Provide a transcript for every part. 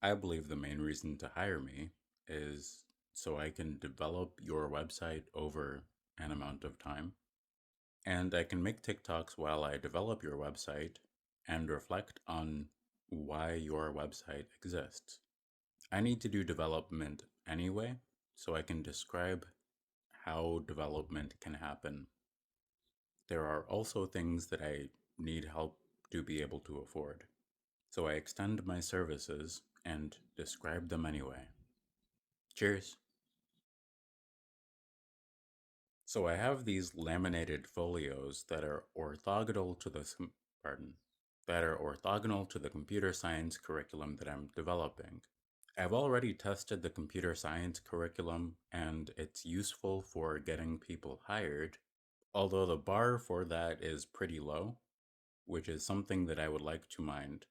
I believe the main reason to hire me is so I can develop your website over an amount of time. And I can make TikToks while I develop your website and reflect on why your website exists. I need to do development anyway, so I can describe how development can happen. There are also things that I need help to be able to afford. So I extend my services and describe them anyway. Cheers. So I have these laminated folios that are orthogonal to pardon, that are orthogonal to the computer science curriculum that I'm developing. I've already tested the computer science curriculum and it's useful for getting people hired, although the bar for that is pretty low, which is something that I would like to mind.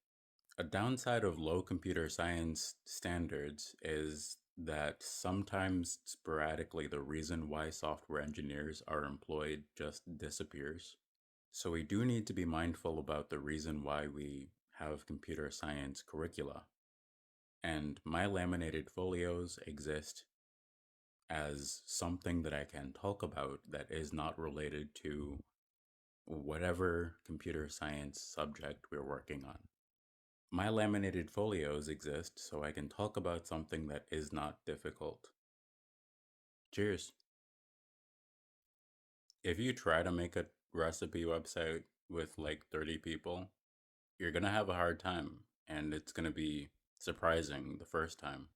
A downside of low computer science standards is that sometimes sporadically the reason why software engineers are employed just disappears. So we do need to be mindful about the reason why we have computer science curricula. And my laminated folios exist as something that I can talk about that is not related to whatever computer science subject we're working on. My laminated folios exist so I can talk about something that is not difficult. Cheers. If you try to make a recipe website with like 30 people, you're gonna have a hard time and it's gonna be surprising the first time.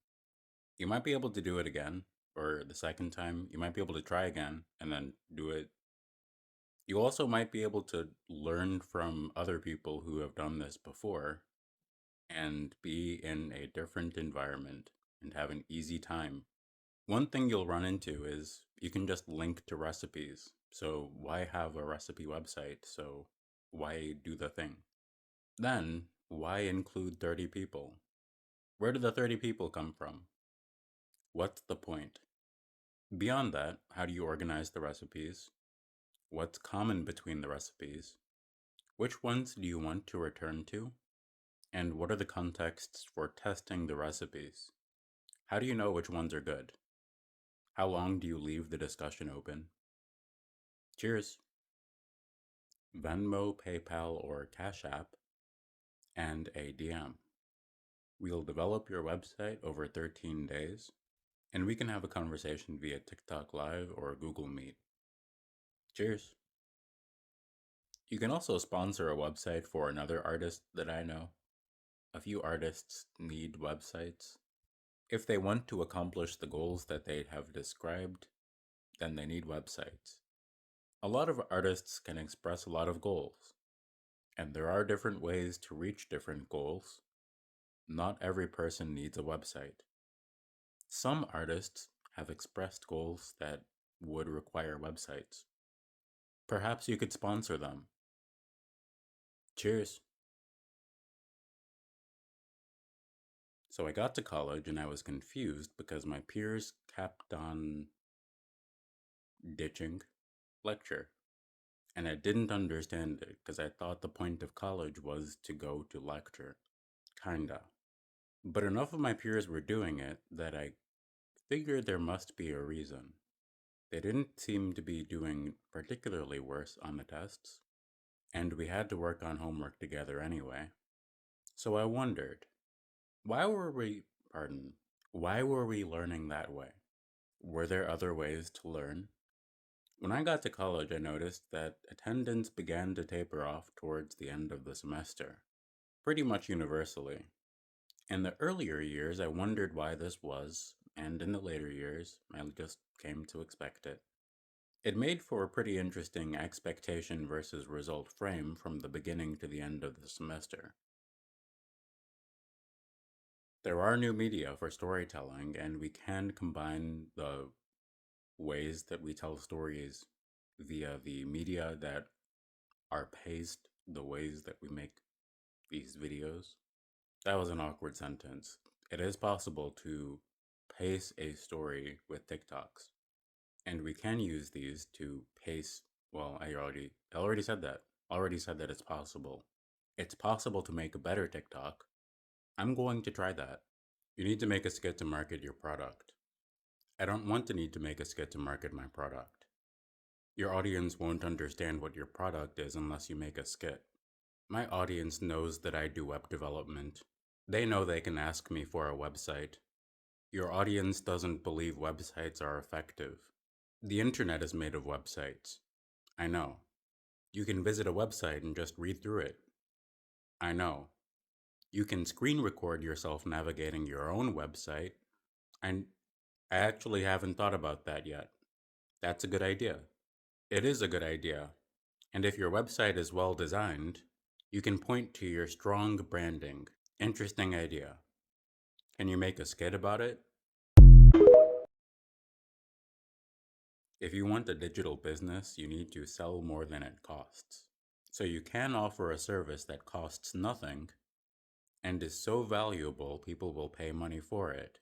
You might be able to do it again, or the second time, you might be able to try again and then do it. You also might be able to learn from other people who have done this before and be in a different environment and have an easy time. One thing you'll run into is you can just link to recipes. So why have a recipe website? So why do the thing? Then why include 30 people? Where did the 30 people come from? What's the point? Beyond that, how do you organize the recipes? What's common between the recipes? Which ones do you want to return to? And what are the contexts for testing the recipes? How do you know which ones are good? How long do you leave the discussion open? Cheers. Venmo, PayPal, or Cash App, and a DM. We'll develop your website over 13 days, and we can have a conversation via TikTok Live or Google Meet. Cheers. You can also sponsor a website for another artist that I know. A few artists need websites. If they want to accomplish the goals that they have described, then they need websites. A lot of artists can express a lot of goals, and there are different ways to reach different goals. Not every person needs a website. Some artists have expressed goals that would require websites. Perhaps you could sponsor them. Cheers. So I got to college and I was confused because my peers kept on ditching lecture. And I didn't understand it because I thought the point of college was to go to lecture. Kinda. But enough of my peers were doing it that I figured there must be a reason. They didn't seem to be doing particularly worse on the tests, and we had to work on homework together anyway. So I wondered, why were we, pardon, why were we learning that way? Were there other ways to learn? When I got to college, I noticed that attendance began to taper off towards the end of the semester, pretty much universally. In the earlier years, I wondered why this was, and in the later years, I just came to expect it. It made for a pretty interesting expectation versus result frame from the beginning to the end of the semester. There are new media for storytelling, and we can combine the ways that we tell stories via the media that are paced, the ways that we make these videos. That was an awkward sentence. It is possible to pace a story with TikToks, and we can use these to pace. Well, I already said that. Already said that it's possible. It's possible to make a better TikTok. I'm going to try that. You need to make a skit to market your product. I don't want to need to make a skit to market my product. Your audience won't understand what your product is unless you make a skit. My audience knows that I do web development. They know they can ask me for a website. Your audience doesn't believe websites are effective. The internet is made of websites. I know. You can visit a website and just read through it. I know. You can screen record yourself navigating your own website. I, I actually haven't thought about that yet. That's a good idea. It is a good idea. And if your website is well designed, you can point to your strong branding. Interesting idea. Can you make a skit about it? If you want a digital business, you need to sell more than it costs. So you can offer a service that costs nothing and is so valuable people will pay money for it.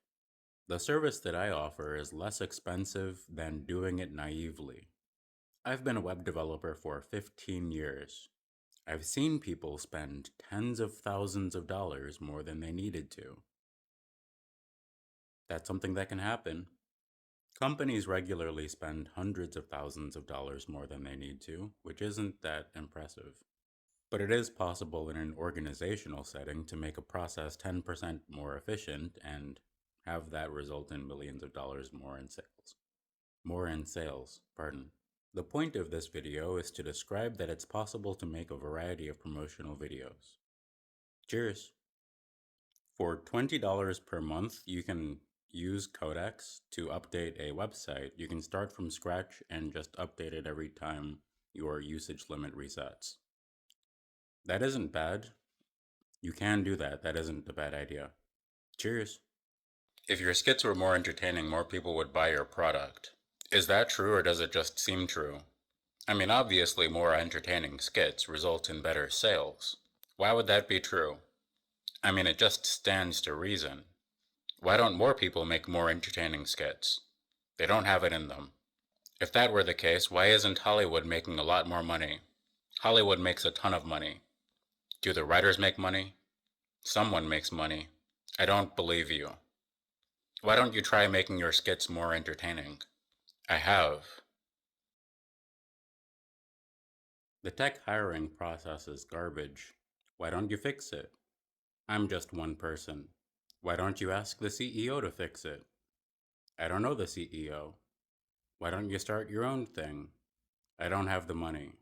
The service that I offer is less expensive than doing it naively. I've been a web developer for 15 years. I've seen people spend tens of thousands of dollars more than they needed to. That's something that can happen. Companies regularly spend hundreds of thousands of dollars more than they need to, which isn't that impressive. But it is possible in an organizational setting to make a process 10% more efficient and have that result in millions of dollars more in sales. Pardon. The point of this video is to describe that it's possible to make a variety of promotional videos. Cheers! For $20 per month, you can use Codex to update a website. You can start from scratch and just update it every time your usage limit resets. That isn't bad. You can do that. That isn't a bad idea. Cheers. If your skits were more entertaining, more people would buy your product. Is that true or does it just seem true? I mean, obviously, more entertaining skits result in better sales. Why would that be true? I mean, it just stands to reason. Why don't more people make more entertaining skits? They don't have it in them. If that were the case, why isn't Hollywood making a lot more money? Hollywood makes a ton of money. Do the writers make money? Someone makes money. I don't believe you. Why don't you try making your skits more entertaining? I have. The tech hiring process is garbage. Why don't you fix it? I'm just one person. Why don't you ask the CEO to fix it? I don't know the CEO. Why don't you start your own thing? I don't have the money.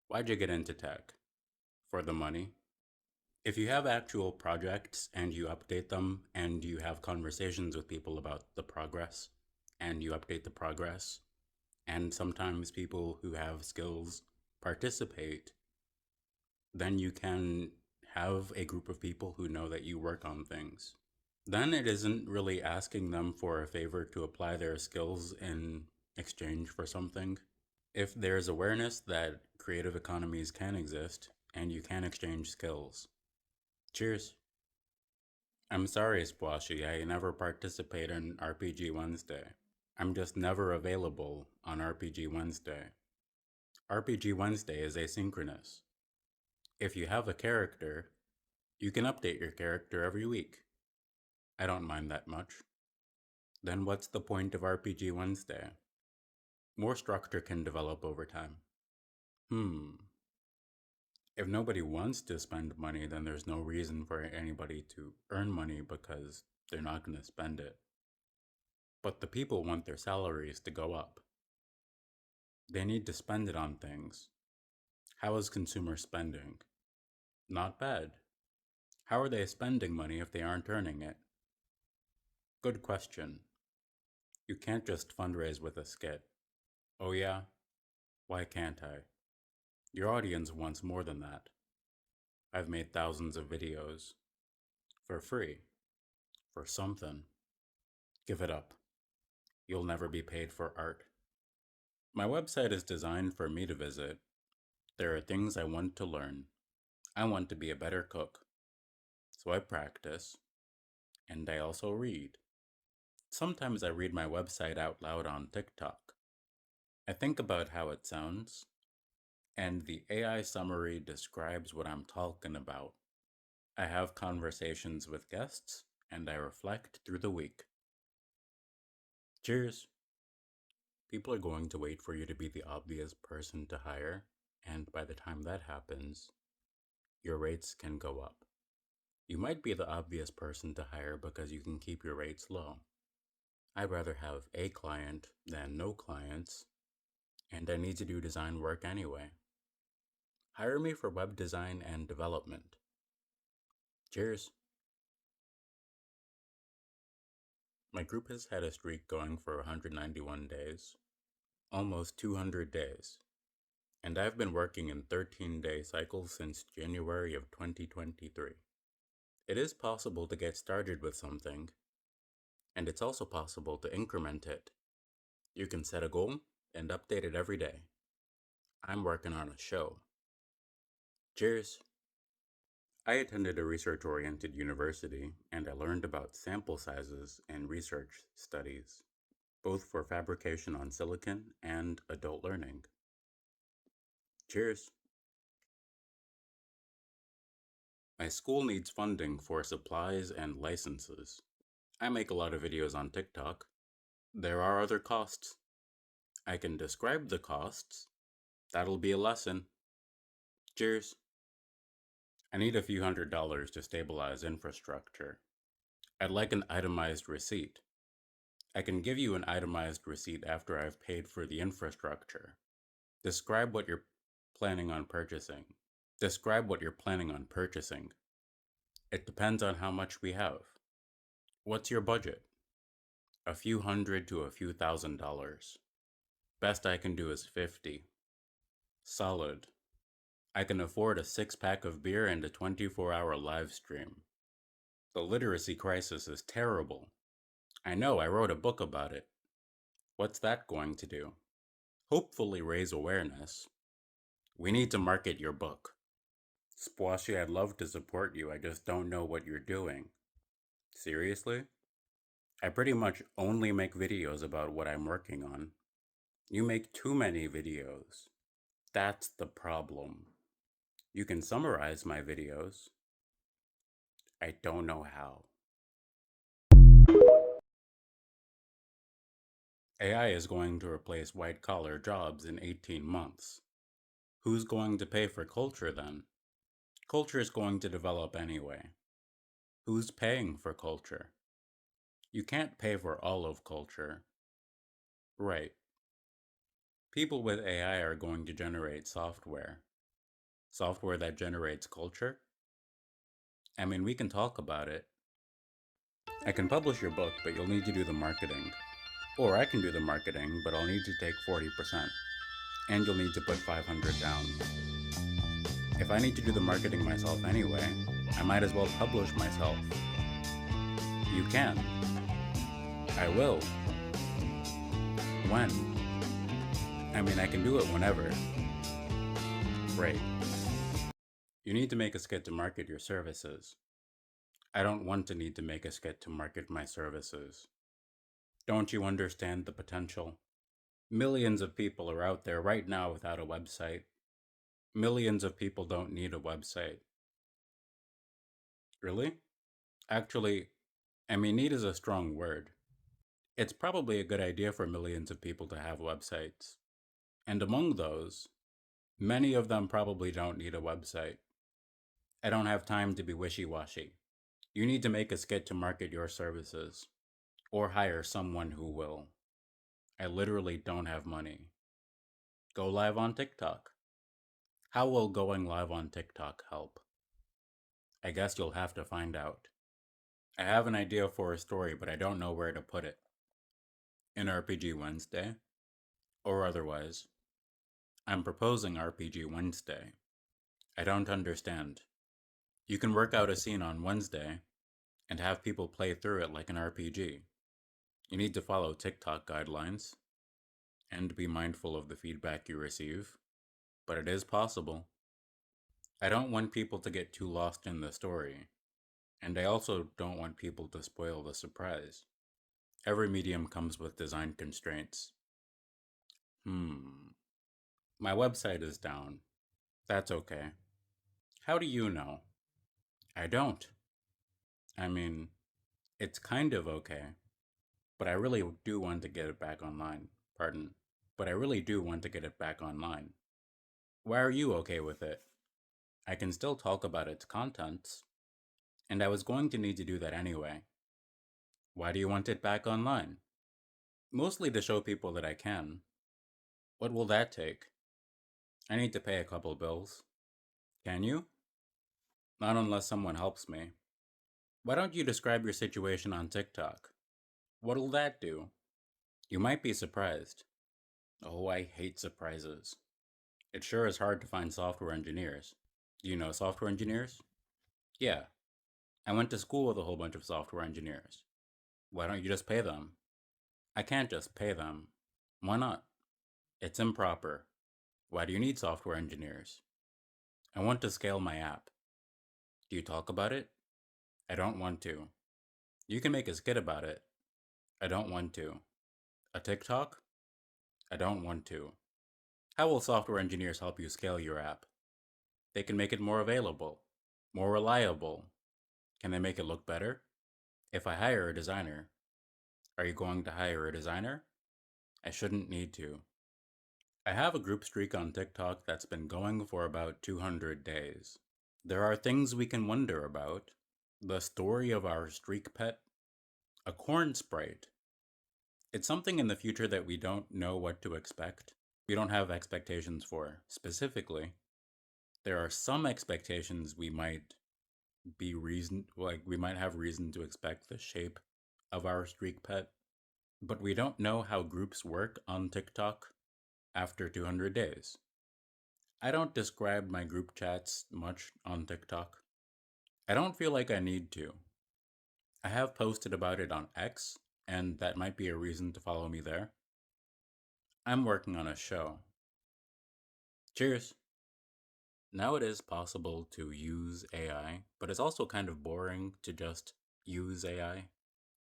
Why'd you get into tech? For the money? If you have actual projects and you update them and you have conversations with people about the progress and you update the progress, and sometimes people who have skills participate, then you can have a group of people who know that you work on things. Then it isn't really asking them for a favor to apply their skills in exchange for something. If there's awareness that creative economies can exist and you can exchange skills. Cheers. I'm sorry, Splashy, I never participate in RPG Wednesday. I'm just never available on RPG Wednesday. RPG Wednesday is asynchronous. If you have a character, you can update your character every week. I don't mind that much. Then what's the point of RPG Wednesday? More structure can develop over time. If nobody wants to spend money, then there's no reason for anybody to earn money because they're not going to spend it. But the people want their salaries to go up. They need to spend it on things. How is consumer spending? Not bad. How are they spending money if they aren't earning it? Good question. You can't just fundraise with a skit. Oh yeah? Why can't I? Your audience wants more than that. I've made thousands of videos. For free. For something. Give it up. You'll never be paid for art. My website is designed for me to visit. There are things I want to learn. I want to be a better cook. So I practice. And I also read. Sometimes I read my website out loud on TikTok. I think about how it sounds, and the AI summary describes what I'm talking about. I have conversations with guests, and I reflect through the week. Cheers! People are going to wait for you to be the obvious person to hire, and by the time that happens, your rates can go up. You might be the obvious person to hire because you can keep your rates low. I'd rather have a client than no clients, and I need to do design work anyway. Hire me for web design and development. Cheers! My group has had a streak going for 191 days, almost 200 days, and I've been working in 13-day cycles since January of 2023. It is possible to get started with something, and it's also possible to increment it. You can set a goal and update it every day. I'm working on a show. Cheers! I attended a research-oriented university, and I learned about sample sizes and research studies, both for fabrication on silicon and adult learning. Cheers! My school needs funding for supplies and licenses. I make a lot of videos on TikTok. There are other costs. I can describe the costs. That'll be a lesson. Cheers! I need a few $100s to stabilize infrastructure. I'd like an itemized receipt. I can give you an itemized receipt after I've paid for the infrastructure. Describe what you're planning on purchasing. Describe what you're planning on purchasing. It depends on how much we have. What's your budget? A few hundred to a few $1,000s. Best I can do is 50. Solid. I can afford a 6-pack of beer and a 24-hour live stream. The literacy crisis is terrible. I know, I wrote a book about it. What's that going to do? Hopefully raise awareness. We need to market your book. Splashy, I'd love to support you, I just don't know what you're doing. Seriously? I pretty much only make videos about what I'm working on. You make too many videos. That's the problem. You can summarize my videos. I don't know how. AI is going to replace white-collar jobs in 18 months. Who's going to pay for culture then? Culture is going to develop anyway. Who's paying for culture? You can't pay for all of culture. Right. People with AI are going to generate software. Software that generates culture? I mean, we can talk about it. I can publish your book, but you'll need to do the marketing. Or I can do the marketing, but I'll need to take 40%. And you'll need to put 500 down. If I need to do the marketing myself anyway, I might as well publish myself. You can. I will. When? I mean, I can do it whenever. Right. You need to make a skit to market your services. I don't want to need to make a skit to market my services. Don't you understand the potential? Millions of people are out there right now without a website. Millions of people don't need a website. Really? Actually, I mean, need is a strong word. It's probably a good idea for millions of people to have websites. And among those, many of them probably don't need a website. I don't have time to be wishy-washy. You need to make a skit to market your services, or hire someone who will. I literally don't have money. Go live on TikTok. How will going live on TikTok help? I guess you'll have to find out. I have an idea for a story, but I don't know where to put it. In RPG Wednesday? Or otherwise. I'm proposing RPG Wednesday. I don't understand. You can work out a scene on Wednesday and have people play through it like an RPG. You need to follow TikTok guidelines and be mindful of the feedback you receive, but it is possible. I don't want people to get too lost in the story, and I also don't want people to spoil the surprise. Every medium comes with design constraints. My website is down. That's okay. How do you know? I don't. I mean, It's kind of okay, but I really do want to get it back online. Pardon. But I really do want to get it back online. Why are you okay with it? I can still talk about its contents, and I was going to need to do that anyway. Why do you want it back online? Mostly to show people that I can. What will that take? I need to pay a couple bills. Can you? Not unless someone helps me. Why don't you describe your situation on TikTok? What'll that do? You might be surprised. Oh, I hate surprises. It sure is hard to find software engineers. Do you know software engineers? Yeah, I went to school with a whole bunch of software engineers. Why don't you just pay them? I can't just pay them. Why not? It's improper. Why do you need software engineers? I want to scale my app. Do you talk about it? I don't want to. You can make a skit about it. I don't want to. A TikTok? I don't want to. How will software engineers help you scale your app? They can make it more available, more reliable. Can they make it look better? If I hire a designer, are you going to hire a designer? I shouldn't need to. I have a group streak on TikTok that's been going for about 200 days. There are things we can wonder about. The story of our streak pet, a corn sprite. It's something in the future that we don't know what to expect. We don't have expectations for. Specifically, there are some expectations we might we might have reason to expect the shape of our streak pet, but we don't know how groups work on TikTok after 200 days. I don't describe my group chats much on TikTok. I don't feel like I need to. I have posted about it on X, and that might be a reason to follow me there. I'm working on a show. Cheers! Now it is possible to use AI, but it's also kind of boring to just use AI.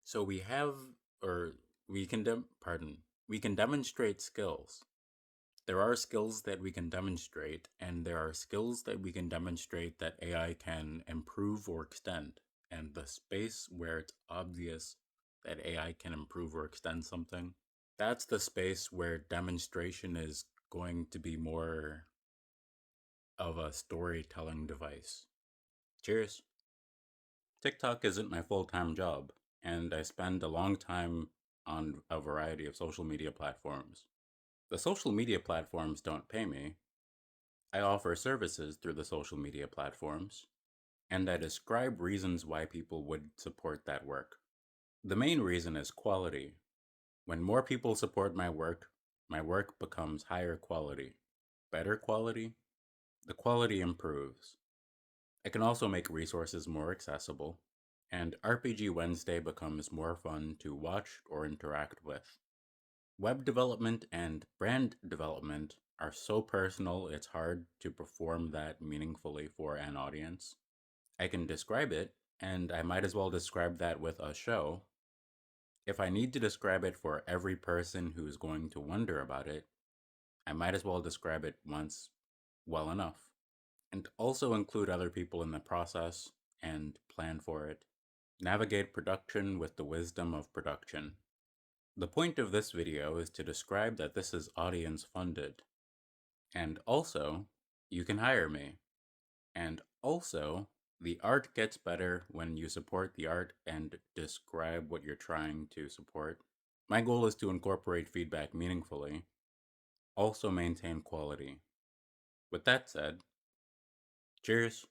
So we have, or we can, we can demonstrate skills. There are skills that we can demonstrate, and there are skills that we can demonstrate that AI can improve or extend. And the space where it's obvious that AI can improve or extend something, that's the space where demonstration is going to be more of a storytelling device. Cheers. TikTok isn't my full time job, and I spend a long time on a variety of social media platforms. The social media platforms don't pay me. I offer services through the social media platforms, and I describe reasons why people would support that work. The main reason is quality. When more people support my work becomes higher quality. Better quality? The quality improves. I can also make resources more accessible, and RPG Wednesday becomes more fun to watch or interact with. Web development and brand development are so personal it's hard to perform that meaningfully for an audience. I can describe it, and I might as well describe that with a show. If I need to describe it for every person who's going to wonder about it, I might as well describe it once well enough, and also include other people in the process and plan for it. Navigate production with the wisdom of production. The point of this video is to describe that this is audience funded. And also, you can hire me. And also, the art gets better when you support the art and describe what you're trying to support. My goal is to incorporate feedback meaningfully, also maintain quality. With that said, cheers.